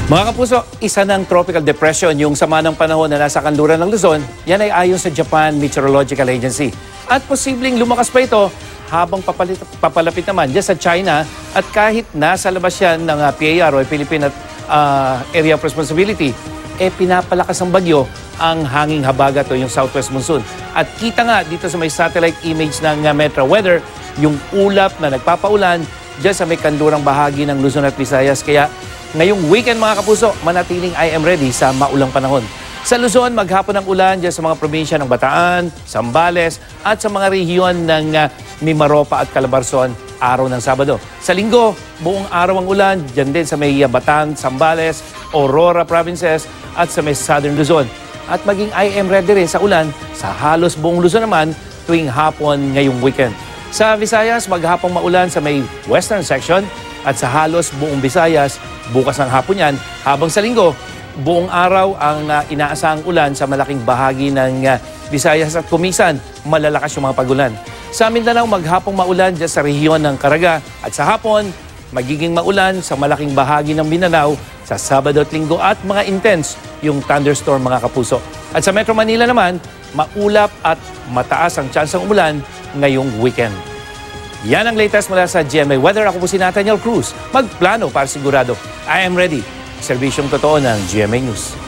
Mga kapuso, isa ng tropical depression yung sama ng panahon na nasa kanluran ng Luzon, yan ay ayon sa Japan Meteorological Agency. At posibleng lumakas pa ito habang papalapit naman dyan sa China at kahit nasa labas yan ng PAR o Philippine Area of Responsibility, pinapalakas ng bagyo ang hanging habagat o yung southwest monsoon. At kita nga dito sa may satellite image ng Metro Weather, yung ulap na nagpapaulan dyan sa may kanlurang bahagi ng Luzon at Visayas. Kaya ngayong weekend mga kapuso, manatiling I am ready sa maulang panahon. Sa Luzon, maghapon ang ulan dyan sa mga probinsya ng Bataan, Zambales at sa mga rehiyon ng Mimaropa at Calabarzon araw ng Sabado. Sa Linggo, buong araw ang ulan dyan din sa may Bataan, Zambales, Aurora provinces at sa may Southern Luzon. At maging I am ready rin sa ulan sa halos buong Luzon naman tuwing hapon ngayong weekend. Sa Visayas, maghapong maulan sa may western section at sa halos buong Visayas bukas ng hapon yan, habang sa Linggo, buong araw ang inaasahang ulan sa malaking bahagi ng Visayas at kumisan, malalakas yung mga pagulan. Sa Mindanao, maghapong maulan dyan sa rehiyon ng Caraga at sa hapon, magiging maulan sa malaking bahagi ng Mindanao sa Sabado at Linggo at mga intense yung thunderstorm mga kapuso. At sa Metro Manila naman, maulap at mataas ang tsansang umulan ngayong weekend. Yan ang latest mula sa GMA Weather. Ako po si Nathaniel Cruz. Magplano para sigurado. I am ready. Serbisyong totoo ng GMA News.